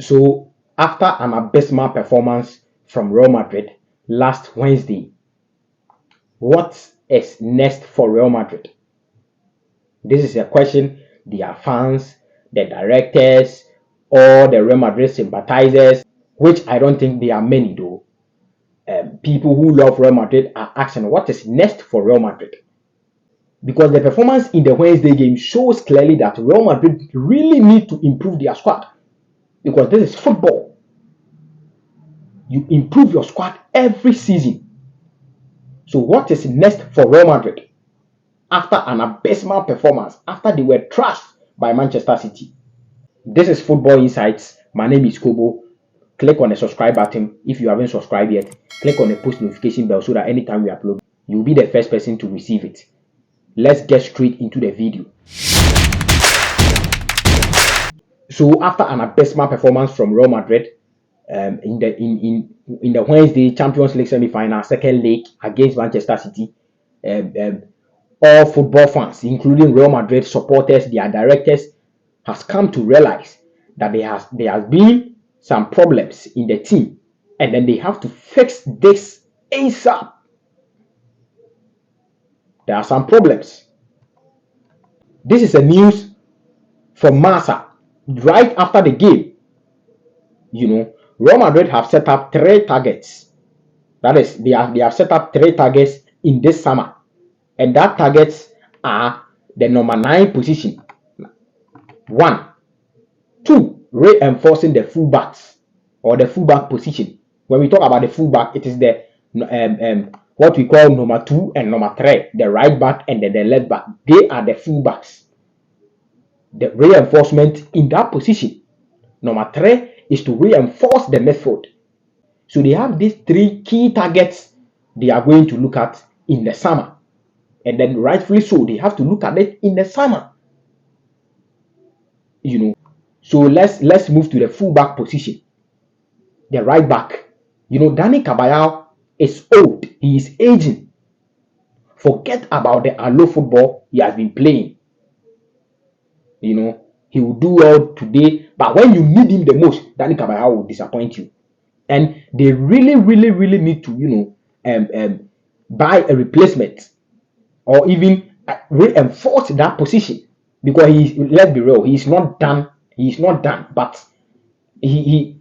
So after an abysmal performance from Real Madrid last Wednesday, what is next for Real Madrid? This is a question their fans, the directors, all the Real Madrid sympathizers, which I don't think there are many though, people who love Real Madrid are asking what is next for Real Madrid. Because the performance in the Wednesday game shows clearly that Real Madrid really need to improve their squad. Because this is football. You improve your squad every season. So what is next for Real Madrid after an abysmal performance, after they were trashed by Manchester City? This is Football Insights. My name is Kobo. Click on the subscribe button if you haven't subscribed yet. Click on the post notification bell so that anytime we upload, you'll be the first person to receive it. Let's get straight into the video. So after an abysmal performance from Real Madrid in the Wednesday Champions League semi-final, second leg against Manchester City, all football fans, including Real Madrid supporters, their directors, has come to realize that there has been some problems in the team, and then they have to fix this ASAP. There are some problems. This is a news from Marca right after the game. Real Madrid have set up 3 targets. That is, they have set up 3 targets in this summer, and that targets are the number 9 position. 1, 2, reinforcing the fullbacks or the fullback position. When we talk about the fullback, it is the what we call number 2 and number 3, the right back and the left back. They are the fullbacks. The reinforcement in that position. Number 3 is to reinforce the midfield. So they have these 3 key targets they are going to look at in the summer. And then rightfully so, they have to look at it in the summer. So let's move to the fullback position. The right back. Dani Carvajal is old. He is aging. Forget about the allo football he has been playing. He will do well today, but when you need him the most, Dani Carvajal will disappoint you. And they really need to, buy a replacement or even reinforce that position, because let's be real, he's not done. But the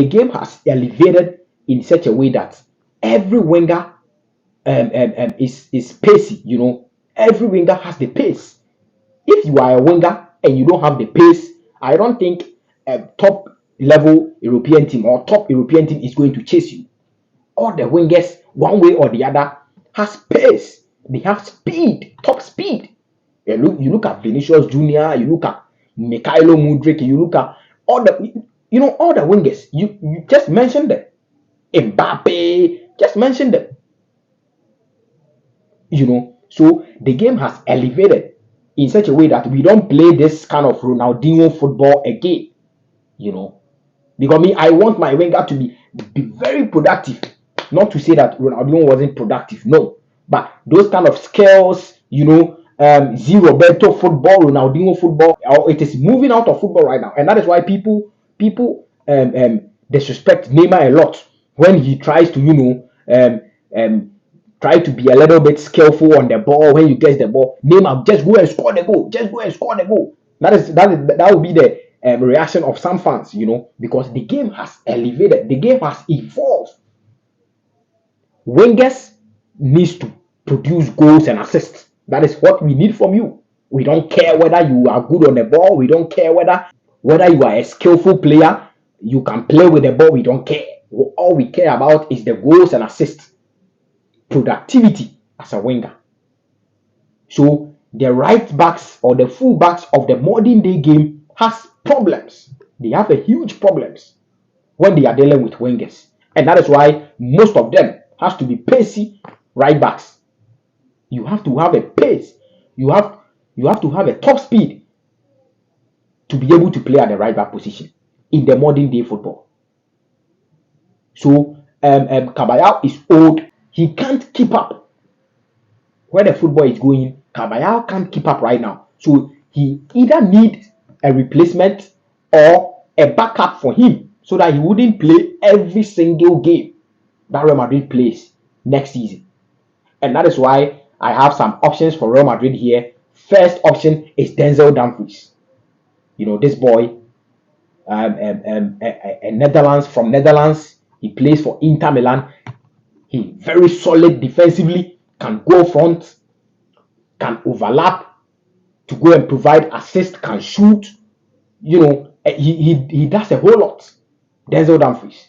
game has elevated in such a way that every winger is pacey. Every winger has the pace. If you are a winger and you don't have the pace, I don't think a top level European team or top European team is going to chase you. All the wingers, one way or the other, has pace. They have speed, top speed. You look at Vinicius Junior, you look at Mikhailo Mudryk, you look at all the wingers. You just mentioned them. Mbappe, just mentioned them. So the game has elevated in such a way that we don't play this kind of Ronaldinho football again. Because I want my winger to be very productive. Not to say that Ronaldinho wasn't productive, no. But those kind of skills, Roberto football, Ronaldinho football, it is moving out of football right now. And that is why people disrespect Neymar a lot when he tries to, try to be a little bit skillful on the ball. When you get the ball, Neymar, just go and score the goal. Just go and score the goal. That will be the reaction of some fans, because the game has elevated. The game has evolved. Wingers needs to produce goals and assists. That is what we need from you. We don't care whether you are good on the ball. We don't care whether you are a skillful player. You can play with the ball. We don't care. All we care about is the goals and assists. Productivity as a winger. So the right backs or the full backs of the modern day game has problems. They have a huge problems when they are dealing with wingers. And that is why most of them has to be pacey right backs. You have to have a pace. You have to have a top speed to be able to play at the right back position in the modern day football. So Carvajal is old. He can't keep up. Where the football is going, Carvajal can't keep up right now. So he either needs a replacement or a backup for him so that he wouldn't play every single game that Real Madrid plays next season. And that is why I have some options for Real Madrid here. First option is Denzel Dumfries. This boy, from Netherlands. He plays for Inter Milan. He very solid defensively, can go front, can overlap to go and provide assist, can shoot. He does a whole lot. Denzel Dumfries.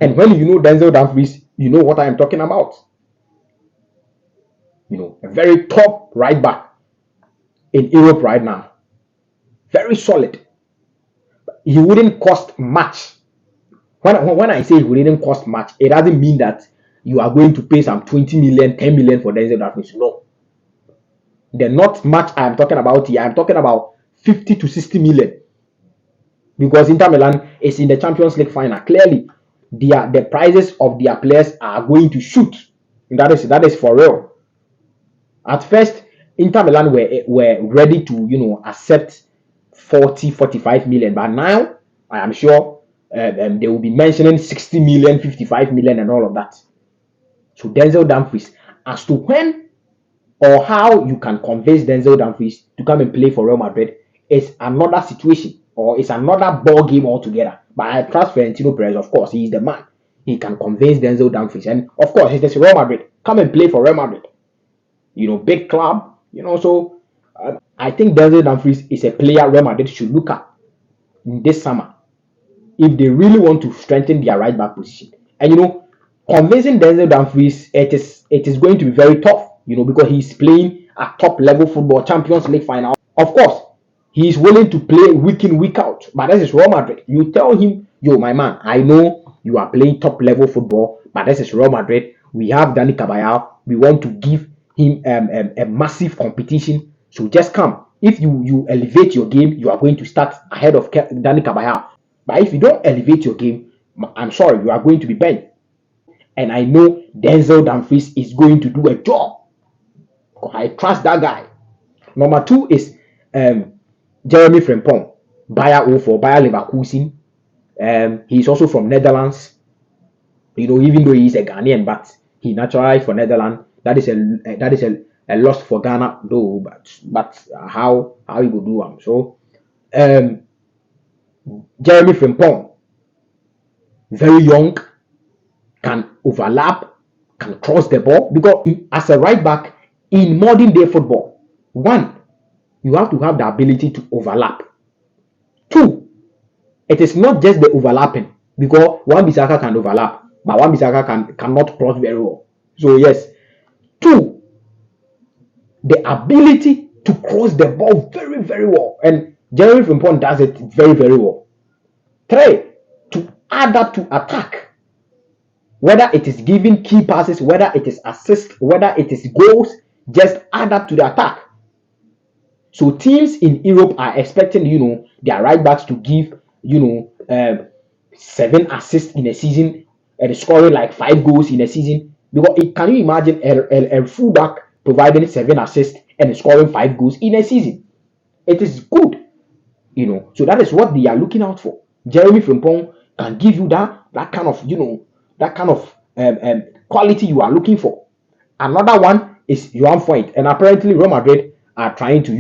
And when you know Denzel Dumfries, you know what I am talking about. A very top right back in Europe right now. Very solid. He wouldn't cost much. When I say he wouldn't cost much, it doesn't mean that you are going to pay some 20 million, 10 million for Denzel Dumfries. No. The not much I'm talking about here, I'm talking about 50 to 60 million. Because Inter Milan is in the Champions League final. Clearly, the prices of their players are going to shoot. That is for real. At first, Inter Milan were ready to accept 40, 45 million, but now I am sure they will be mentioning 60 million, 55 million, and all of that. So Denzel Dumfries, as to when or how you can convince Denzel Dumfries to come and play for Real Madrid is another situation, or it's another ball game altogether. But I trust Florentino Perez, of course, he is the man. He can convince Denzel Dumfries, and of course, it's Real Madrid. Come and play for Real Madrid. Big club. So I think Denzel Dumfries is a player Real Madrid should look at in this summer if they really want to strengthen their right back position. And convincing Denzel Dumfries, it is going to be very tough. Because he's playing at top level football, Champions League final. Of course, he is willing to play week in, week out. But this is Real Madrid. You tell him, yo, my man, I know you are playing top level football, but this is Real Madrid. We have Dani Carvajal. We want to give him a massive competition. So just come. If you elevate your game, you are going to start ahead of Dani Carvajal. But if you don't elevate your game, I'm sorry, you are going to be benched. And I know Denzel Dumfries is going to do a job. I trust that guy. Number 2 is Jeremy Frimpong, Bayer 04, Bayer Leverkusen. He's also from Netherlands. Even though he's a Ghanaian, but he naturalized for Netherlands. That is a loss for Ghana, though. But how he will do them? So Jeremy Frimpong, very young, can overlap, can cross the ball, because as a right back in modern day football, 1, you have to have the ability to overlap. 2, it is not just the overlapping, because Wan-Bissaka can overlap, but Wan-Bissaka cannot cross very well. So yes, 2, the ability to cross the ball very, very well, and Jeremy Frimpong does it very, very well. 3, to add up to attack, whether it is giving key passes, whether it is assists, whether it is goals, just add up to the attack. So teams in Europe are expecting, their right backs to give, 7 assists in a season and scoring like 5 goals in a season. Because can you imagine a fullback providing 7 assists and scoring 5 goals in a season? It is good, So that is what they are looking out for. Jeremy Frimpong can give you that kind of quality you are looking for. Another one is Joan Foyt, and apparently Real Madrid are trying to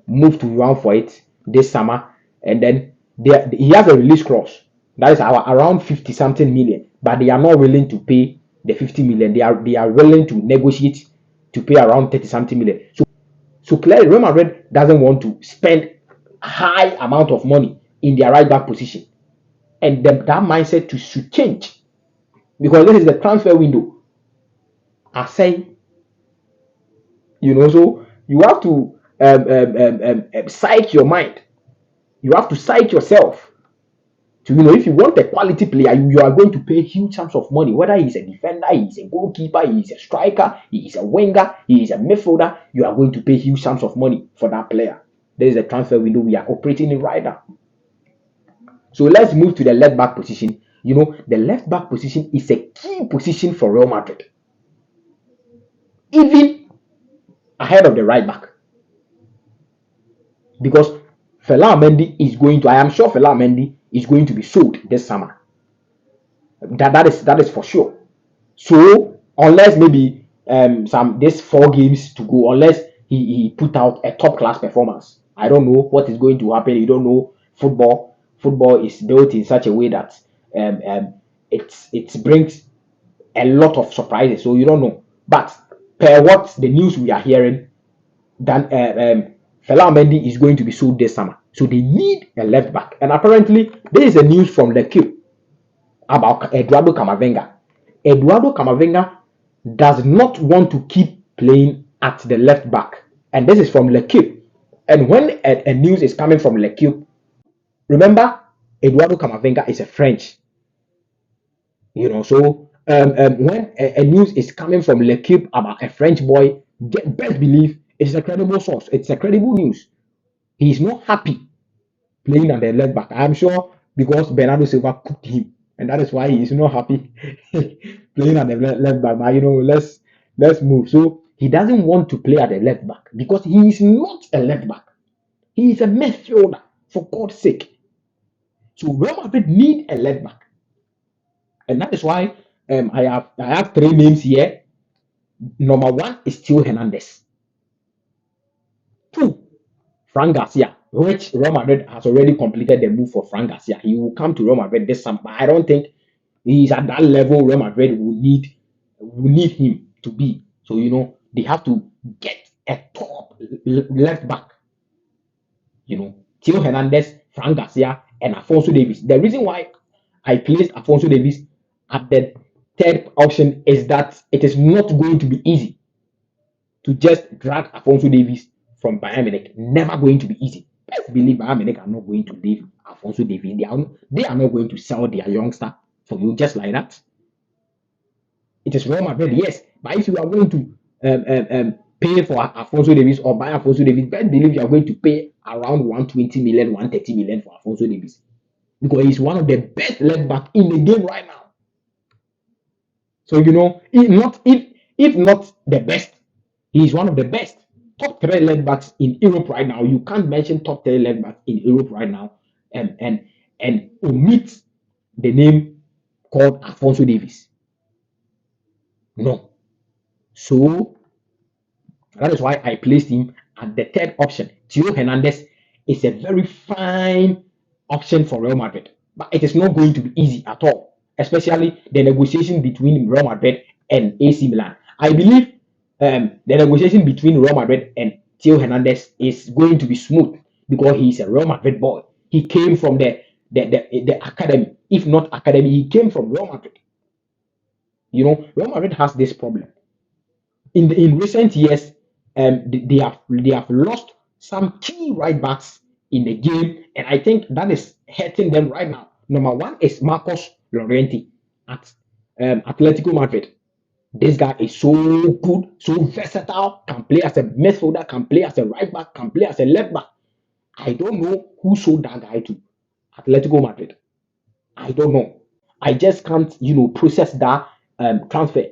move to Joan Foyt this summer, and then he has a release clause that is around 50 something million, but they are not willing to pay the 50 million. They are willing to negotiate to pay around 30 something million. So clearly Real Madrid doesn't want to spend high amount of money in their right back position, and that mindset should change, because this is the transfer window. I say, so you have to psych your mind. You have to psych yourself to, if you want a quality player, you are going to pay huge sums of money, whether he's a defender, he's a goalkeeper, he's a striker, he's a winger, he's a midfielder. You are going to pay huge sums of money for that player. There is a transfer window we are operating in right now. So let's move to the left back position. The left back position is a key position for Real Madrid, even ahead of the right back, because Fela Mendy is going to. I am sure Fela Mendy is going to be sold this summer. That is for sure. So unless maybe some this 4 games to go, unless he put out a top class performance, I don't know what is going to happen. You don't know football. Football is built in such a way that it brings a lot of surprises. So you don't know. But per what the news we are hearing, then Fela Mendy is going to be sold this summer. So they need a left back. And apparently, there is a news from the Q about Eduardo Camavinga. Eduardo Camavinga does not want to keep playing at the left back. And this is from L'Equipe. And when a news is coming from L'Equipe, remember, Eduardo Camavinga is a French. So when a news is coming from L'Equipe about a French boy, best believe it's a credible source. It's a credible news. He's not happy playing at the left back. I'm sure because Bernardo Silva cooked him, and that is why he is not happy playing at the left back. But let's move. So he doesn't want to play at the left back because he is not a left back. He is a midfielder, for God's sake. So Real Madrid need a left back, and that is why I have 3 names here. Number 1 is Theo Hernandez. 2, Frank Garcia, which Real Madrid has already completed the move for Frank Garcia. He will come to Real Madrid this summer, but I don't think he's at that level Real Madrid will need him to be. So they have to get a top left back. Theo Hernandez, Frank Garcia, and Alphonso Davies. The reason why I placed Alphonso Davies at the third option is that it is not going to be easy to just drag Alphonso Davies from Bayern Munich. Never going to be easy. Best believe Bayern Munich are not going to leave Alphonso Davies. They are not going to sell their youngster for you just like that. It is Real Madrid, yes, but if you are going to pay for Alphonso Davies or buy Alphonso Davies, best believe you are going to pay around 120 million, 130 million for Alphonso Davies because he's one of the best left back in the game right now. So if not the best, he is one of the best top 3 left backs in Europe right now. You can't mention top 3 left backs in Europe right now and omit the name called Alphonso Davies. No. So that is why I placed him at the third option. Theo Hernandez is a very fine option for Real Madrid, but it is not going to be easy at all, especially the negotiation between Real Madrid and AC Milan. I believe the negotiation between Real Madrid and Theo Hernandez is going to be smooth because he is a Real Madrid boy. He came from the academy, if not academy, he came from Real Madrid. Real Madrid has this problem. In recent years, they have lost some key right backs in the game, and I think that is hurting them right now. Number 1 is Marcos Llorente at Atletico Madrid. This guy is so good, so versatile, can play as a midfielder, can play as a right back, can play as a left back. I don't know who sold that guy to Atletico Madrid. I don't know. I just can't, process that transfer.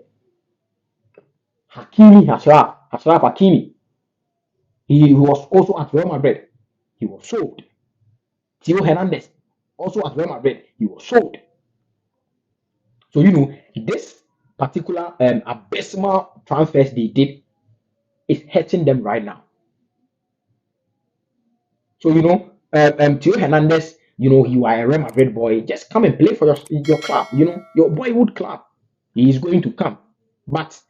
Ashraf Hakimi. He was also at Real Madrid. He was sold. Theo Hernandez, also at Real Madrid. He was sold. So, this particular abysmal transfers they did is hurting them right now. So, Theo Hernandez, you are a Real Madrid boy. Just come and play for your club, your boyhood club. He is going to come. But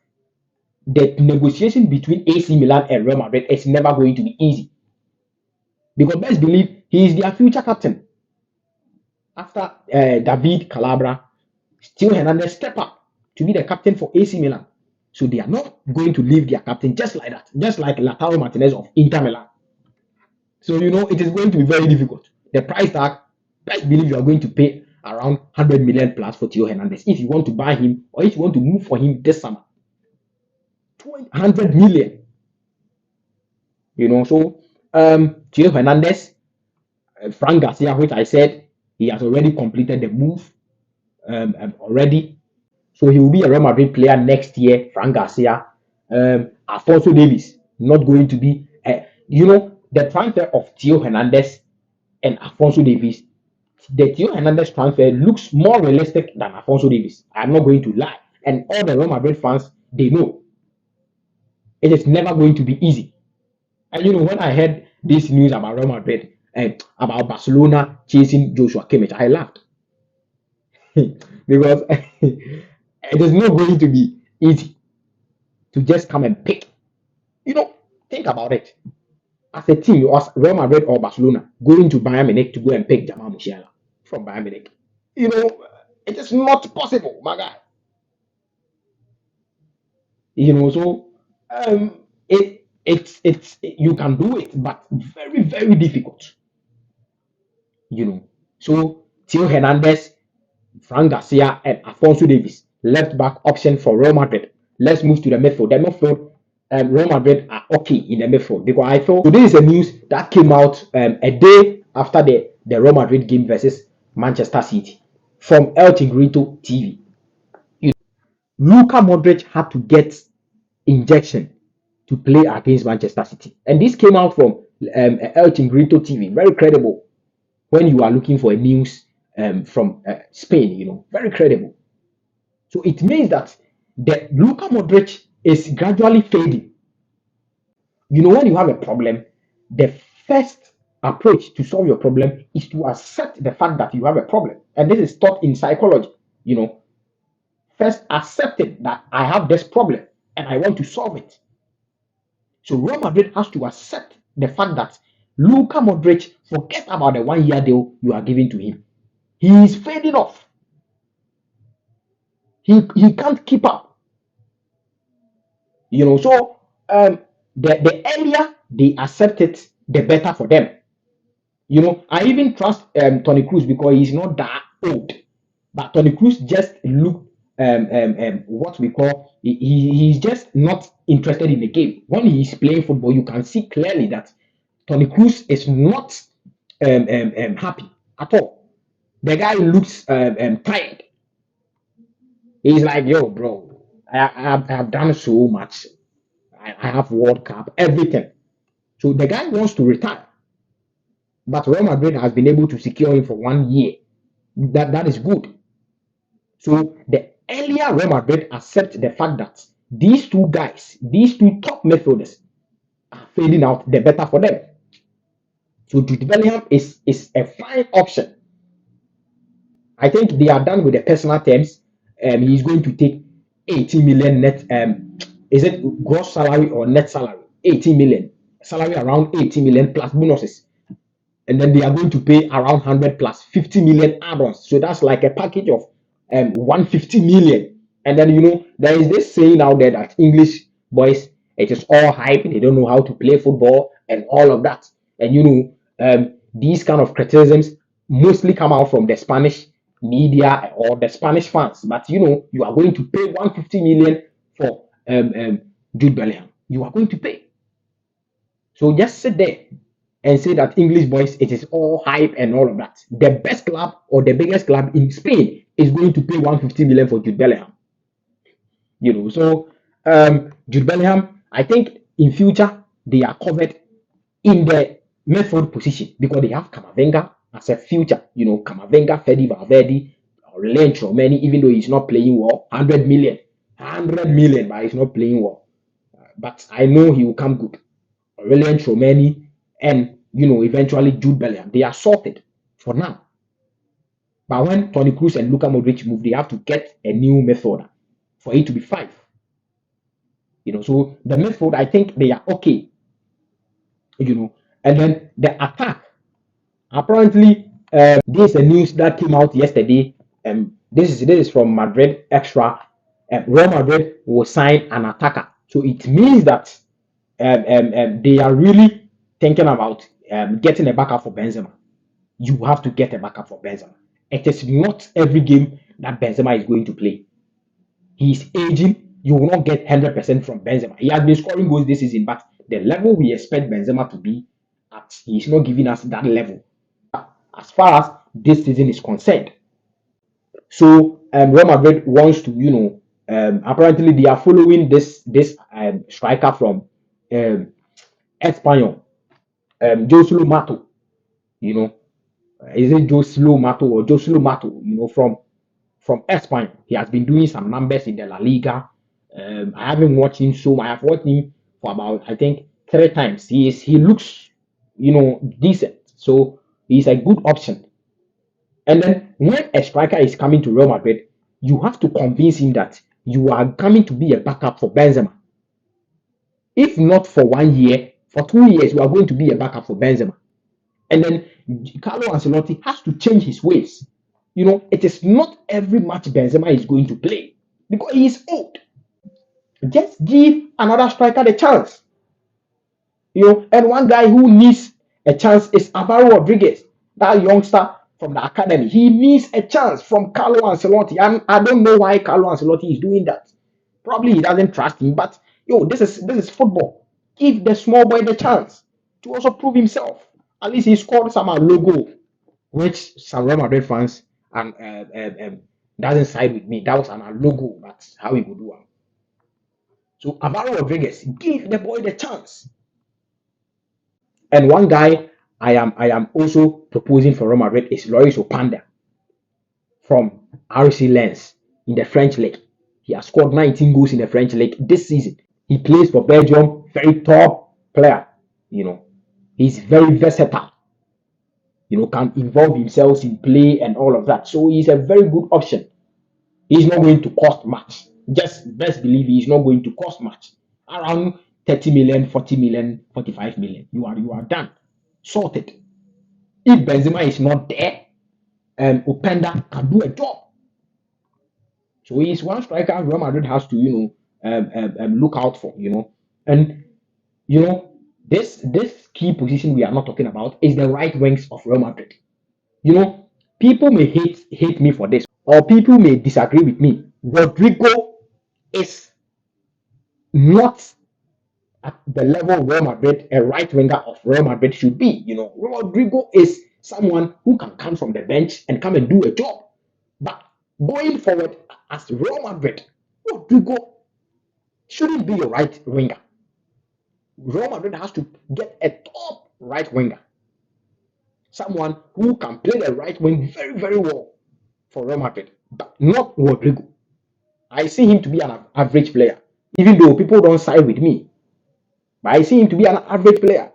the negotiation between AC Milan and Real Madrid is never going to be easy. Because best believe he is their future captain. After David Calabria, Theo Hernandez step up to be the captain for AC Milan. So they are not going to leave their captain just like that, just like Lautaro Martinez of Inter Milan. So it is going to be very difficult. The price tag, best believe you are going to pay around 100 million plus for Theo Hernandez if you want to buy him or if you want to move for him this summer. 100 million. So Theo Hernandez, Frank Garcia, which I said he has already completed the move already. So he will be a Real Madrid player next year. Frank Garcia, Alphonso Davies, not going to be. The transfer of Theo Hernandez and Alfonso Davies, the Theo Hernandez transfer looks more realistic than Alfonso Davies. I'm not going to lie. And all the Real Madrid fans, they know it is never going to be easy. And when I heard this news about Real Madrid and about Barcelona chasing Joshua Kimmich, I laughed because it is not going to be easy to just come and pick. Think about it. As a team, as Real Madrid or Barcelona going to Bayern Munich to go and pick Jamal Musiala from Bayern Munich, you know, it is not possible, my guy. So it's you can do it, but very very difficult. You know, so Theo Hernandez, Frank Garcia, and Alfonso Davies, left back option for Real Madrid. Let's move to the midfield. The midfield, Real Madrid are okay in the midfield because I thought so. This is a news that came out a day after the Real Madrid game versus Manchester City from El Tigrillo TV. Luka Modric had to get injection to play against Manchester City, and this came out from El Tigrillo TV, very credible when you are looking for a news from Spain, very credible. So it means that the Luka Modric is gradually fading. When you have a problem, the first approach to solve your problem is to accept the fact that you have a problem. And this is taught in psychology. First accepting that I have this problem and I want to solve it. So Real Madrid has to accept the fact that Luka Modric, forget about the 1 year deal you are giving to him. He is fading off. He can't keep up. So the earlier they accept it, the better for them. I even trust Tony Cruz because he's not that old. But Tony Cruz just look what we call he's just not interested in the game. When he's playing football, you can see clearly that Tony Cruz is not happy at all. The guy looks tired. He's like, yo, bro, I have done so much. I have World Cup, everything. So the guy wants to retire. But Real Madrid has been able to secure him for 1 year. That is good. So the earlier Real Madrid accept the fact that these two guys, these two top midfielders, are fading out, the better for them. So Jude Bellingham is a fine option. I think they are done with the personal terms. He's going to take 80 million net. Is it gross salary or net salary? 80 million. Salary around 80 million plus bonuses. And then they are going to pay around 100 plus 50 million add-ons. So that's like a package of 150 million. And then, there is this saying out there that English boys, it is all hype. They don't know how to play football and all of that. And, these kind of criticisms mostly come out from the Spanish media or the Spanish fans. But, you are going to pay 150 million for Jude Bellingham. You are going to pay. So just sit there and say that English boys, it is all hype and all of that. The best club or the biggest club in Spain is going to pay 150 million for Jude Bellingham. So Jude Bellingham, I think in future they are covered in the midfield position because they have Camavinga as a future. Camavinga, Fede Valverde, Aurelien Tchouameni, even though he's not playing well, 100 million, but he's not playing well. But I know he will come good. Aurelien Tchouameni and eventually Jude Bellingham. They are sorted for now. But when Tony Cruz and Luka Modric move, they have to get a new midfielder for it to be 5. So the midfield, I think they are okay. And then the attack. Apparently, this is a news that came out yesterday. This is from Madrid Extra. Real Madrid will sign an attacker. So it means that they are really thinking about getting a backup for Benzema. You have to get a backup for Benzema. It is not every game that Benzema is going to play. He's aging. You will not get 100% from Benzema. He has been scoring goals this season, but the level we expect Benzema to be at, he's not giving us that level as far as this season is concerned. So Real Madrid wants to, apparently they are following this striker from Espanyol, Josulo Mato, Is it Joselu Mato or Joselu Mato? From Espagne. He has been doing some numbers in the La Liga. I haven't watched him so. I have watched him for about I think 3 times. He looks decent. So he's a good option. And then when a striker is coming to Real Madrid, you have to convince him that you are coming to be a backup for Benzema. If not for 1 year, for 2 years, you are going to be a backup for Benzema. And then Carlo Ancelotti has to change his ways. It is not every match Benzema is going to play because he is old. Just give another striker the chance. And one guy who needs a chance is Alvaro Rodriguez, that youngster from the academy. He needs a chance from Carlo Ancelotti. And I don't know why Carlo Ancelotti is doing that. Probably he doesn't trust him, but this is football. Give the small boy the chance to also prove himself. At least he scored some logo, which some Real Madrid fans and doesn't side with me. That was an logo. That's how he would do it. So Alvaro Rodriguez, give the boy the chance. And one guy I am also proposing for Real Madrid is Loris Opanda from RC Lens in the French league. He has scored 19 goals in the French league this season. He plays for Belgium, very top player. He's very versatile. Can involve himself in play and all of that. So he's a very good option. He's not going to cost much. Just best believe he's not going to cost much. Around 30 million, 40 million, 45 million. You are done. Sorted. If Benzema is not there, Openda can do a job. So he's one striker Real Madrid has to, look out for, And this key position we are not talking about is the right wings of Real Madrid. People may hate me for this, or people may disagree with me. Rodrigo is not at the level Real Madrid, a right winger of Real Madrid should be. Rodrigo is someone who can come from the bench and come and do a job. But going forward as Real Madrid, Rodrigo shouldn't be your right winger. Real Madrid has to get a top right winger. Someone who can play the right wing very, very well for Real Madrid, but not Rodrigo. I see him to be an average player, even though people don't side with me. But I see him to be an average player.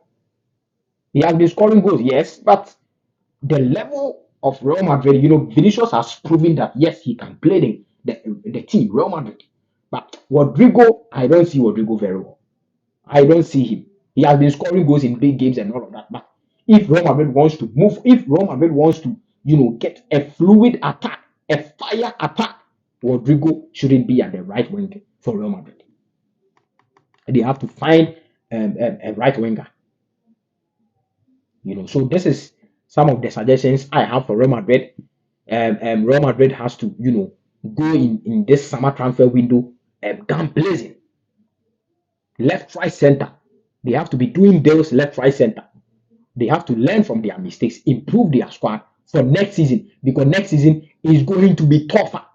He has been scoring goals, yes, but the level of Real Madrid, Vinicius has proven that yes, he can play the team, Real Madrid. But Rodrigo, I don't see Rodrigo very well. I don't see him. He has been scoring goals in big games and all of that. But if Real Madrid wants to move, if Real Madrid wants to, get a fluid attack, a fire attack, Rodrigo shouldn't be at the right wing for Real Madrid. They have to find a right winger. So this is some of the suggestions I have for Real Madrid. Real Madrid has to, go in this summer transfer window gun blazing. Left, right, center. They have to be doing deals left, right, center. They have to learn from their mistakes, improve their squad for next season, because next season is going to be tougher.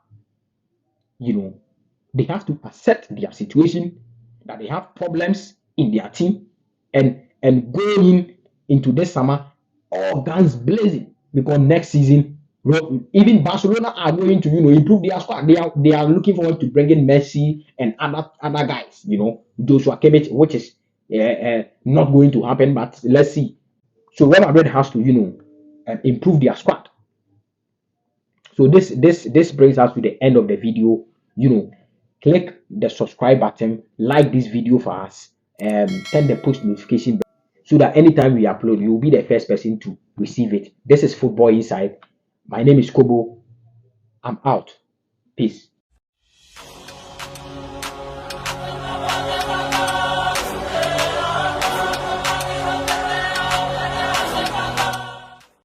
They have to accept their situation, that they have problems in their team, and go into this summer all guns blazing, because next season even Barcelona are going to improve their squad. They are looking forward to bringing Messi and other guys. Joshua Kimmich, which is not going to happen, but let's see. So Real Madrid has to improve their squad. So this brings us to the end of the video. Click the subscribe button, like this video for us, turn the post notification bell so that anytime we upload, you will be the first person to receive it. This is Football Inside. My name is Kobo. I'm out. Peace.